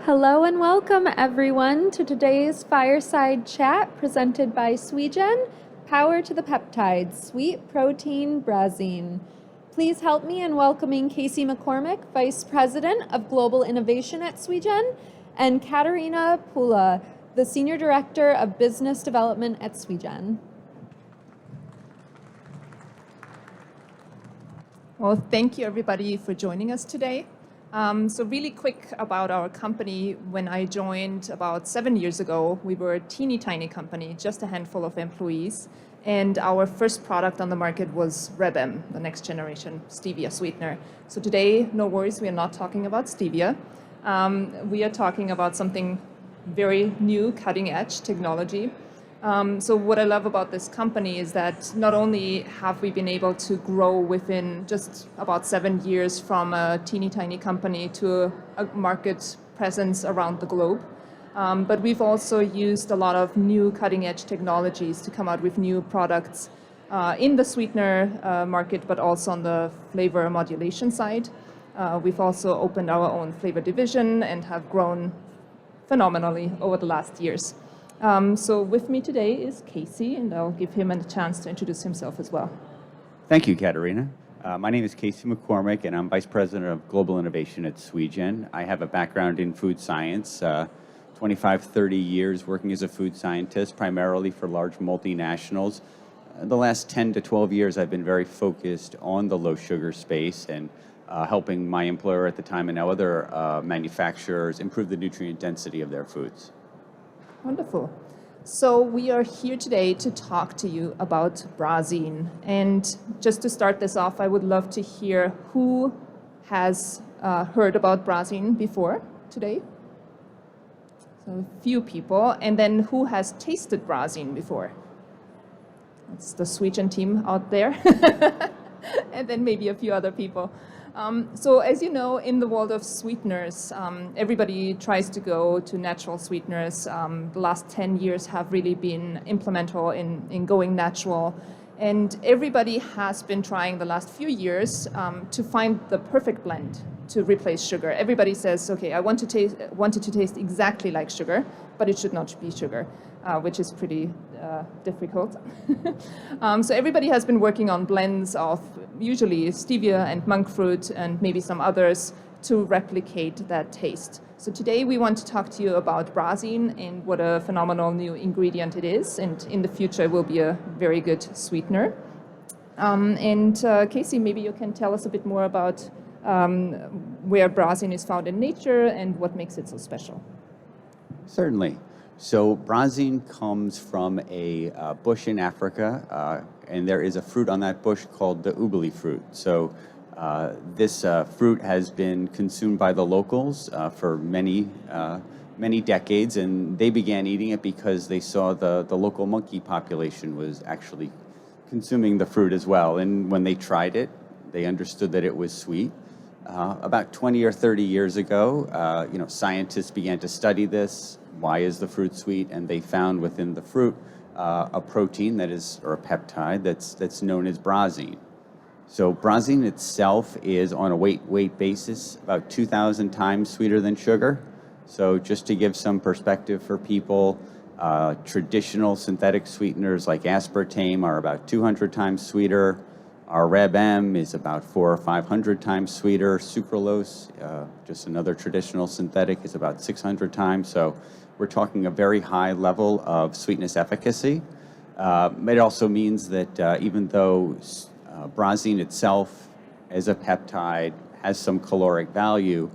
Hello and welcome everyone to today's Fireside Chat presented by Sweegen, Power to the Peptides, Sweet Protein Brazine. Please help me in welcoming Casey McCormick, Vice President of Global Innovation at Sweegen, and Katerina Pula, the Senior Director of Business Development at Sweegen. Well, thank you everybody for joining us today. So really quick about our company. When I joined about 7 years ago, we were a teeny tiny company, just a handful of employees. And our first product on the market was Rebem, the next generation stevia sweetener. So today, no worries, we are not talking about stevia. We are talking about something very new, cutting edge technology. So what I love about this company is that not only have we been able to grow within just about 7 years from a teeny tiny company to a market presence around the globe, but we've also used a lot of new cutting edge technologies to come out with new products in the sweetener market, but also on the flavor modulation side. We've also opened our own flavor division and have grown phenomenally over the last years. So with me today is Casey, and I'll give him a chance to introduce himself as well. Thank you, Katerina. My name is Casey McCormick, and I'm Vice President of Global Innovation at Sweegen. I have a background in food science, 25, 30 years working as a food scientist, primarily for large multinationals. The last 10 to 12 years, I've been very focused on the low sugar space and helping my employer at the time and now other manufacturers improve the nutrient density of their foods. Wonderful. So we are here today to talk to you about Brazine. And just to start this off, I would love to hear who has heard about Brazine before today. So a few people. And then who has tasted Brazine before? That's the Sweegen team out there. And then maybe a few other people. So as you know, in the world of sweeteners, everybody tries to go to natural sweeteners. The last 10 years have really been implemental in going natural. And everybody has been trying the last few years to find the perfect blend to replace sugar. Everybody says, okay, I want it to taste exactly like sugar, but it should not be sugar, which is pretty difficult. So everybody has been working on blends of usually stevia and monk fruit and maybe some others to replicate that taste. So today we want to talk to you about Brazine and what a phenomenal new ingredient it is, and in the future it will be a very good sweetener. Casey, maybe you can tell us a bit more about where Brazine is found in nature and what makes it so special. Certainly. So Brazine comes from a bush in Africa, and there is a fruit on that bush called the ubili fruit. So this fruit has been consumed by the locals for many decades, and they began eating it because they saw the local monkey population was actually consuming the fruit as well. And when they tried it, they understood that it was sweet. About 20 or 30 years ago, scientists began to study this. Why is the fruit sweet? And they found within the fruit a protein that is, or a peptide that's known as Brazine. So Brazine itself is on a weight basis about 2,000 times sweeter than sugar. So just to give some perspective for people, traditional synthetic sweeteners like aspartame are about 200 times sweeter. Our Rebem is about 400 or 500 times sweeter. Sucralose, just another traditional synthetic, is about 600 times. So we're talking a very high level of sweetness efficacy. It also means that even though Brazine itself as a peptide has some caloric value,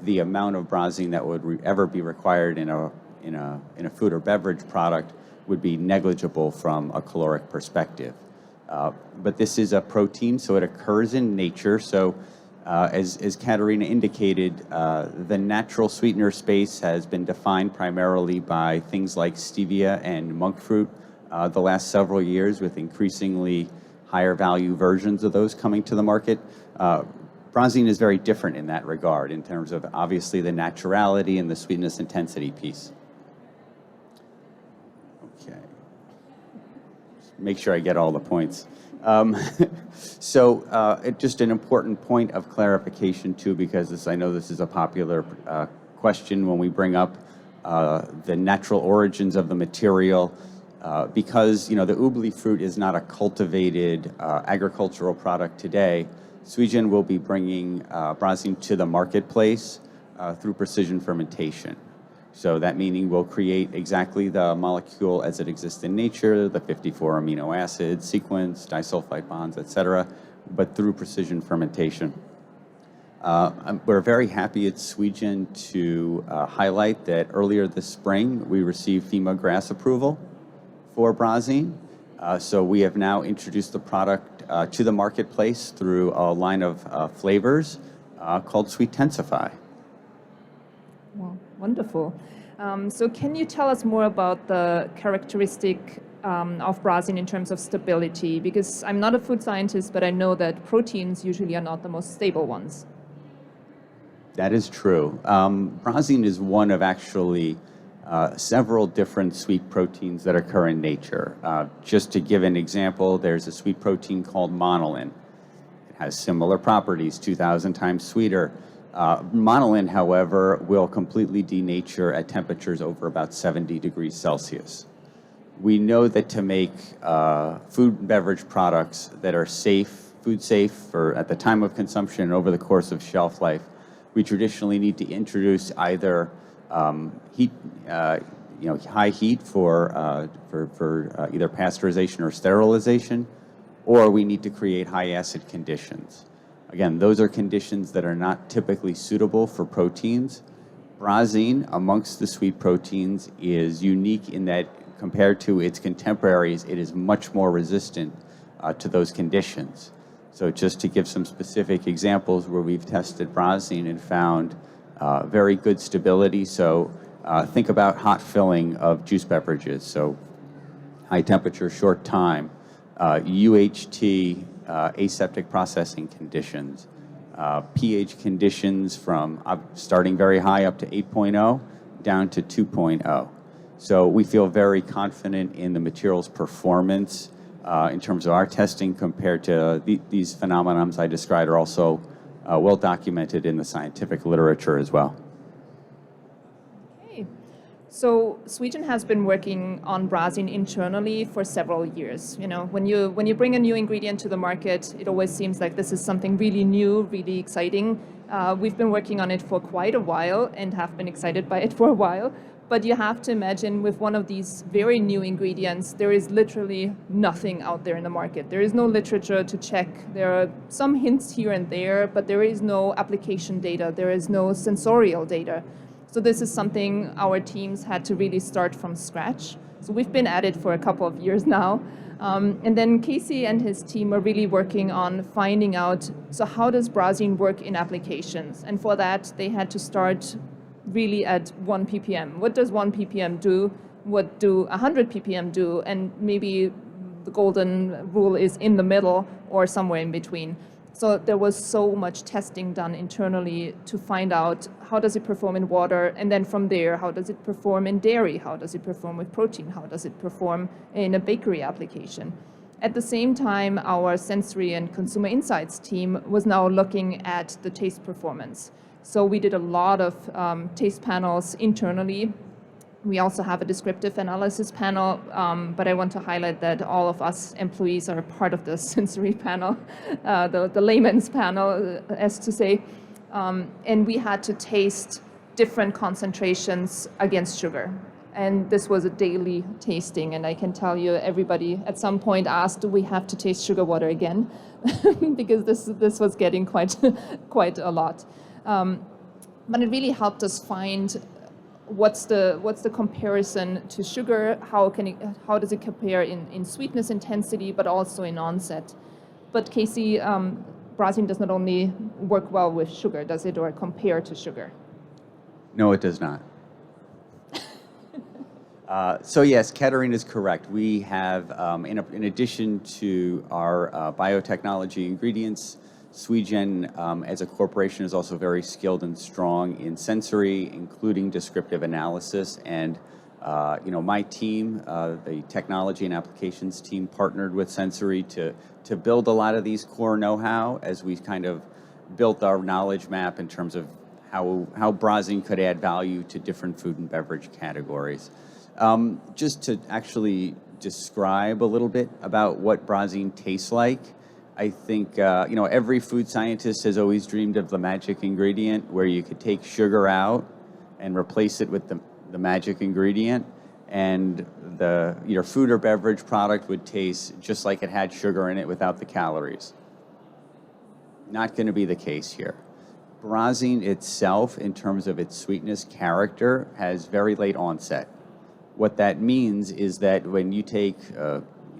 the amount of Brazine that would ever be required in a food or beverage product would be negligible from a caloric perspective. But this is a protein, so it occurs in nature. So as Katerina indicated, the natural sweetener space has been defined primarily by things like stevia and monk fruit the last several years, with increasingly higher value versions of those coming to the market. Brazine is very different in that regard in terms of obviously the naturality and the sweetness intensity piece. Okay. Just make sure I get all the points. Just an important point of clarification too, because I know this is a popular question when we bring up the natural origins of the material. Because the ubli fruit is not a cultivated agricultural product today, Sweegen will be bringing Brazine to the marketplace through precision fermentation. So that meaning we'll create exactly the molecule as it exists in nature, the 54 amino acids, sequence, disulfide bonds, etc., but through precision fermentation. We're very happy at Sweegen to highlight that earlier this spring we received FEMA GRAS approval for Brazine. So we have now introduced the product to the marketplace through a line of flavors called Sweetensify. Wow, wonderful. So can you tell us more about the characteristic of Brazine in terms of stability? Because I'm not a food scientist, but I know that proteins usually are not the most stable ones. That is true. Brazine is one of actually several different sweet proteins that occur in nature. Just to give an example, there's a sweet protein called monolin. It has similar properties, 2,000 times sweeter. Monolin, however, will completely denature at temperatures over about 70 degrees Celsius. We know that to make food and beverage products that are safe, food safe for at the time of consumption and over the course of shelf life, we traditionally need to introduce either heat, high heat for either pasteurization or sterilization, or we need to create high acid conditions. Again, those are conditions that are not typically suitable for proteins. Brazine, amongst the sweet proteins, is unique in that compared to its contemporaries, it is much more resistant to those conditions. So just to give some specific examples where we've tested Brazine and found very good stability. So think about hot filling of juice beverages. So high temperature, short time, UHT, aseptic processing conditions, pH conditions from starting very high up to 8.0 down to 2.0. So we feel very confident in the material's performance in terms of our testing compared to these phenomenons I described are also well documented in the scientific literature as well. So Sweegen has been working on Brazine internally for several years. When you bring a new ingredient to the market, it always seems like this is something really new, really exciting. We've been working on it for quite a while and have been excited by it for a while. But you have to imagine with one of these very new ingredients, there is literally nothing out there in the market. There is no literature to check. There are some hints here and there, but there is no application data. There is no sensorial data. So this is something our teams had to really start from scratch. So we've been at it for a couple of years now. And then Casey and his team are really working on finding out, so how does Brazine work in applications? And for that, they had to start really at 1 ppm. What does 1 ppm do? What do 100 ppm do? And maybe the golden rule is in the middle or somewhere in between. So there was so much testing done internally to find out how does it perform in water, and then from there, how does it perform in dairy? How does it perform with protein? How does it perform in a bakery application? At the same time, our sensory and consumer insights team was now looking at the taste performance. So we did a lot of taste panels internally. We also have a descriptive analysis panel, but I want to highlight that all of us employees are part of the sensory panel, the layman's panel, as to say. And we had to taste different concentrations against sugar. And this was a daily tasting, and I can tell you everybody at some point asked, do we have to taste sugar water again? Because this was getting quite a lot. But it really helped us find what's the comparison to sugar, how does it compare in sweetness intensity, but also in onset. But Casey, Brazine does not only work well with sugar, does it, or compare to sugar? No, it does not. So yes, Katerina is correct. We have, in addition to our biotechnology ingredients, Sweegen as a corporation is also very skilled and strong in sensory, including descriptive analysis and My team, the technology and applications team, partnered with Sensory to build a lot of these core know-how as we kind of built our knowledge map in terms of how Brazine could add value to different food and beverage categories. Just to actually describe a little bit about what Brazine tastes like, I think every food scientist has always dreamed of the magic ingredient where you could take sugar out and replace it with the magic ingredient, and your food or beverage product would taste just like it had sugar in it without the calories. Not going to be the case here. Brazine itself, in terms of its sweetness character, has very late onset. What that means is that when you take,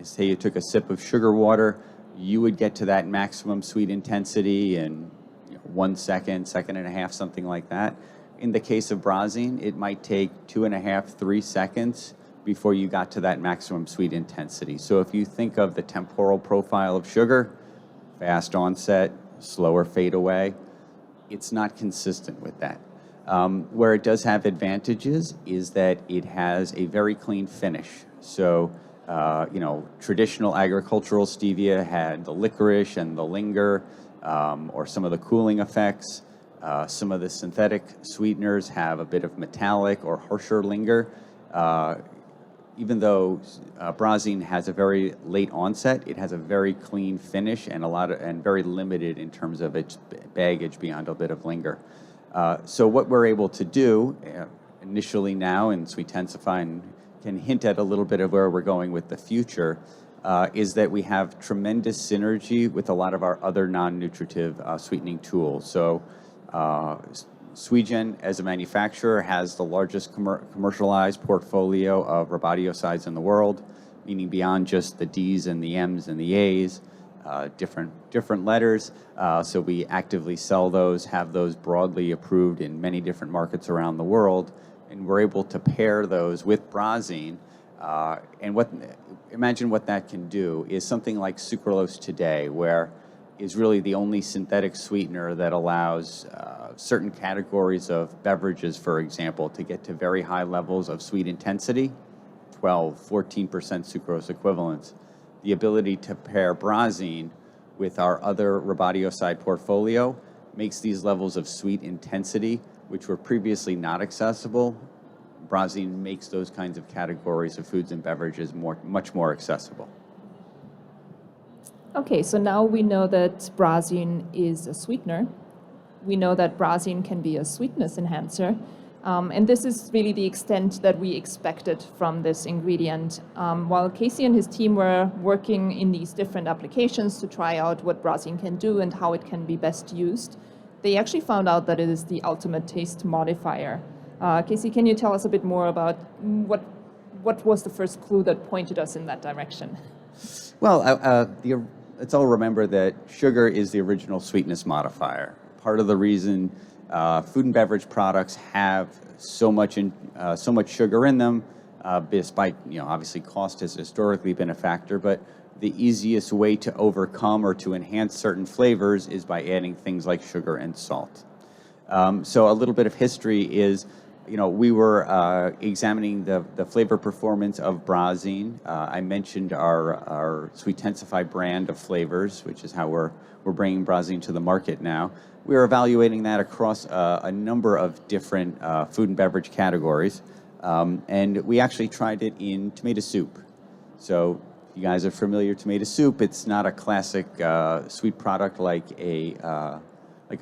say you took a sip of sugar water, you would get to that maximum sweet intensity in 1 second, second and a half, something like that. In the case of Brazine, it might take 2.5, 3 seconds before you got to that maximum sweet intensity. So if you think of the temporal profile of sugar, fast onset, slower fade away, it's not consistent with that. Where it does have advantages is that it has a very clean finish. So, traditional agricultural stevia had the licorice and the linger, or some of the cooling effects. Some of the synthetic sweeteners have a bit of metallic or harsher linger. Even though Brazine has a very late onset, it has a very clean finish and very limited in terms of its baggage beyond a bit of linger. So what we're able to do initially now in Sweetensify, and can hint at a little bit of where we're going with the future, is that we have tremendous synergy with a lot of our other non-nutritive sweetening tools. So Sweegen, as a manufacturer, has the largest commercialized portfolio of rhabdicides in the world, meaning beyond just the Ds and the Ms and the As, different letters. So we actively sell those, have those broadly approved in many different markets around the world, and we're able to pair those with Brazine. Imagine what that can do is something like sucralose today, where is really the only synthetic sweetener that allows certain categories of beverages, for example, to get to very high levels of sweet intensity, 12, 14% sucrose equivalents. The ability to pair Brazine with our other rhabdicide portfolio makes these levels of sweet intensity, which were previously not accessible. Brazine makes those kinds of categories of foods and beverages much more accessible. Okay, so now we know that Brazine is a sweetener. We know that Brazine can be a sweetness enhancer. And this is really the extent that we expected from this ingredient. While Casey and his team were working in these different applications to try out what Brazine can do and how it can be best used, they actually found out that it is the ultimate taste modifier. Casey, can you tell us a bit more about what was the first clue that pointed us in that direction? Well, let's all remember that sugar is the original sweetness modifier. Part of the reason food and beverage products have so much sugar in them, despite obviously cost has historically been a factor, but the easiest way to overcome or to enhance certain flavors is by adding things like sugar and salt. So a little bit of history is, we were examining the flavor performance of Brazine. I mentioned our Sweetensify brand of flavors, which is how we're bringing Brazine to the market now. We were evaluating that across a number of different food and beverage categories, and we actually tried it in tomato soup. So if you guys are familiar with tomato soup, it's not a classic sweet product like a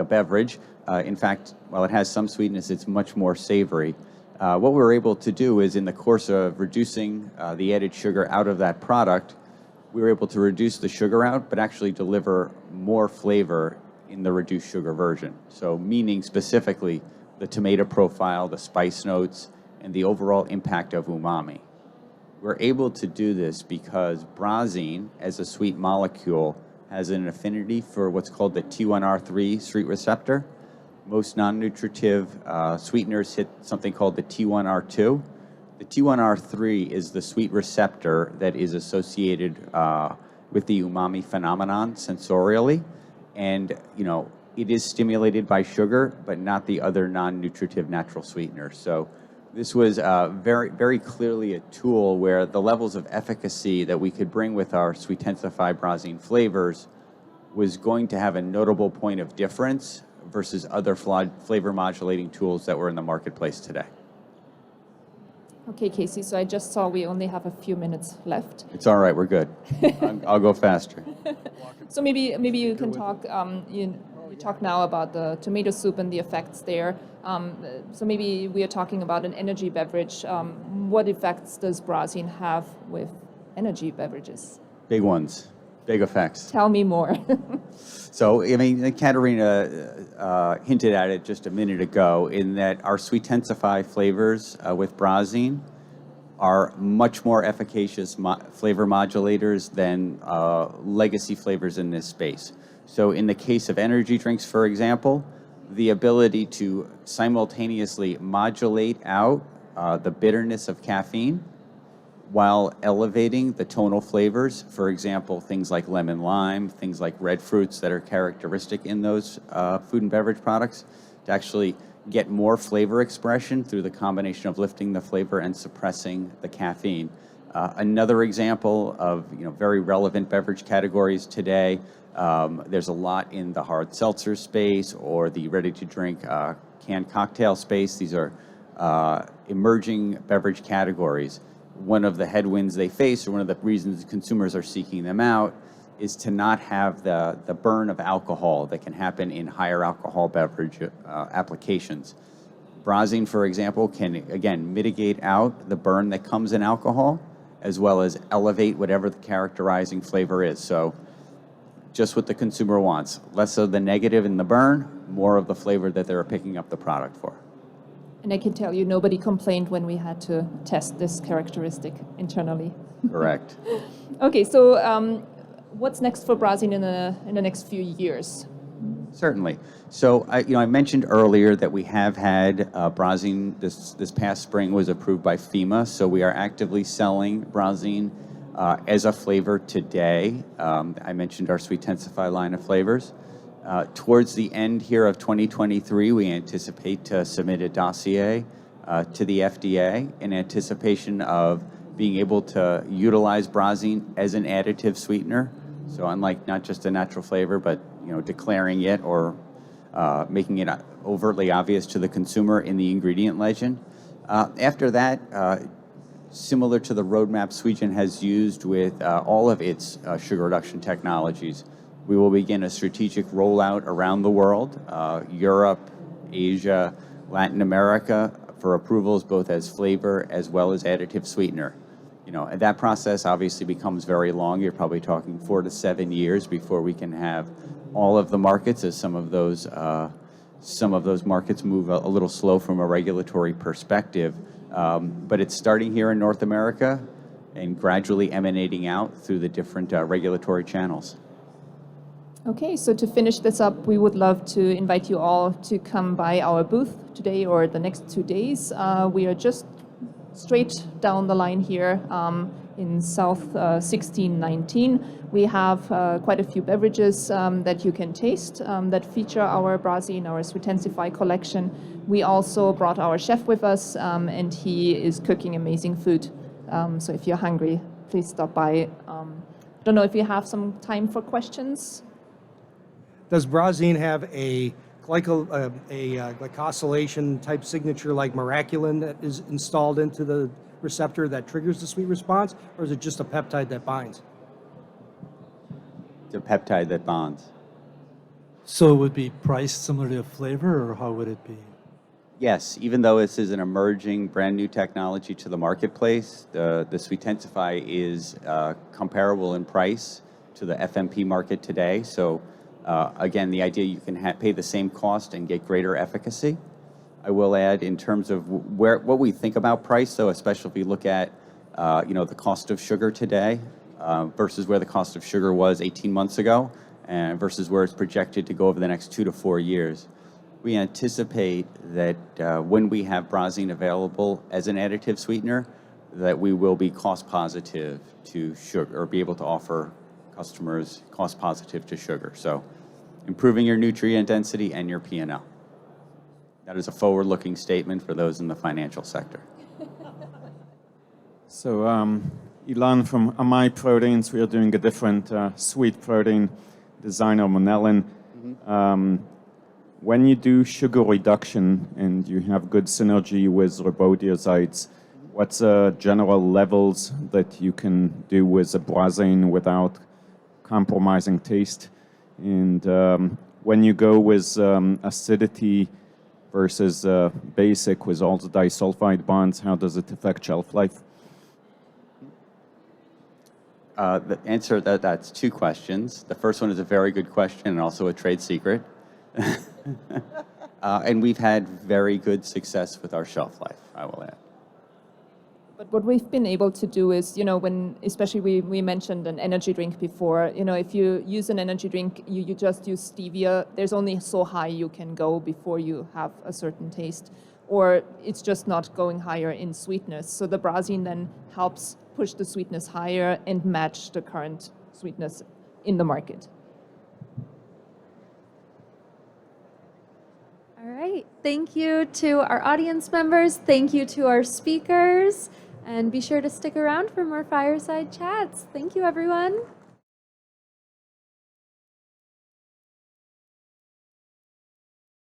beverage. In fact, while it has some sweetness, it's much more savory. What we were able to do is, in the course of reducing the added sugar out of that product, we were able to reduce the sugar out, but actually deliver more flavor in the reduced sugar version. So meaning specifically the tomato profile, the spice notes, and the overall impact of umami. We're able to do this because Brazine, as a sweet molecule, has an affinity for what's called the T1R3 sweet receptor. Most non-nutritive sweeteners hit something called the T1R2. The T1R3 is the sweet receptor that is associated with the umami phenomenon sensorially. And, it is stimulated by sugar, but not the other non-nutritive natural sweeteners. So This was very, very clearly a tool where the levels of efficacy that we could bring with our Sweetensify Brazine flavors was going to have a notable point of difference versus other flavor modulating tools that were in the marketplace today. Okay, Casey, so I just saw we only have a few minutes left. It's all right, we're good. I'll go faster. So maybe you can talk, you talk now about the tomato soup and the effects there. So maybe we are talking about an energy beverage. What effects does Brazine have with energy beverages? Big ones, big effects. Tell me more. So, I mean, Katerina hinted at it just a minute ago in that our Sweetensify flavors with Brazine are much more efficacious flavor modulators than legacy flavors in this space. So in the case of energy drinks, for example, the ability to simultaneously modulate out the bitterness of caffeine while elevating the tonal flavors, for example, things like lemon lime, things like red fruits that are characteristic in those food and beverage products, to actually get more flavor expression through the combination of lifting the flavor and suppressing the caffeine. Another example of very relevant beverage categories today, there's a lot in the hard seltzer space or the ready-to-drink canned cocktail space. These are emerging beverage categories. One of the headwinds they face, or one of the reasons consumers are seeking them out, is to not have the burn of alcohol that can happen in higher alcohol beverage applications. Brazine, for example, can, again, mitigate out the burn that comes in alcohol, as well as elevate whatever the characterizing flavor is. So just what the consumer wants. Less of the negative in the burn, more of the flavor that they're picking up the product for. And I can tell you, nobody complained when we had to test this characteristic internally. Correct. Okay, so what's next for Brazine in the next few years? Certainly. So I mentioned earlier that we have had Brazine this past spring was approved by FEMA, so we are actively selling Brazine as a flavor today. I mentioned our Sweetensify line of flavors. Towards the end here of 2023, we anticipate to submit a dossier to the FDA in anticipation of being able to utilize Brazine as an additive sweetener. So unlike not just a natural flavor, but declaring it or making it overtly obvious to the consumer in the ingredient legend. After that, similar to the roadmap Sweegen has used with all of its sugar reduction technologies, we will begin a strategic rollout around the world, Europe, Asia, Latin America, for approvals both as flavor as well as additive sweetener. And that process obviously becomes very long. You're probably talking 4 to 7 years before we can have all of the markets, as some of those markets move a little slow from a regulatory perspective. But it's starting here in North America and gradually emanating out through the different regulatory channels. Okay, so to finish this up, we would love to invite you all to come by our booth today or the next 2 days. We are just straight down the line here in South 1619. We have quite a few beverages that you can taste that feature our Brazine, our Sweetensify collection. We also brought our chef with us, and he is cooking amazing food. So if you're hungry, please stop by. Don't know if you have some time for questions. Does Brazine have a glycosylation type signature like Miraculin that is installed into the receptor that triggers the sweet response, or is it just a peptide that binds? It's a peptide that bonds. So it would be priced similar to a flavor, or how would it be? Yes, even though this is an emerging brand new technology to the marketplace, the Sweetensify is comparable in price to the FMP market today. So again, the idea you can pay the same cost and get greater efficacy. I will add, in terms of what we think about price, though, especially if we look at the cost of sugar today versus where the cost of sugar was 18 months ago, and versus where it's projected to go over the next 2 to 4 years. We anticipate that when we have Brazine available as an additive sweetener, that we will be cost positive to sugar, or be able to offer customers cost positive to sugar. So improving your nutrient density and your P&L. That is a forward-looking statement for those in the financial sector. So, Ilan from Amai Proteins, we are doing a different sweet protein designer Monellin. When you do sugar reduction and you have good synergy with ribodiazides, what's general levels that you can do with a Brazzein without compromising taste? And when you go with acidity versus basic with all the disulfide bonds, how does it affect shelf life? The answer that's two questions. The first one is a very good question and also a trade secret. And we've had very good success with our shelf life, I will add. But what we've been able to do is, when, especially we mentioned an energy drink before, if you use an energy drink, you just use stevia, there's only so high you can go before you have a certain taste, or it's just not going higher in sweetness. So the Brazine then helps push the sweetness higher and match the current sweetness in the market. All right. Thank you to our audience members. Thank you to our speakers. And be sure to stick around for more Fireside Chats. Thank you, everyone.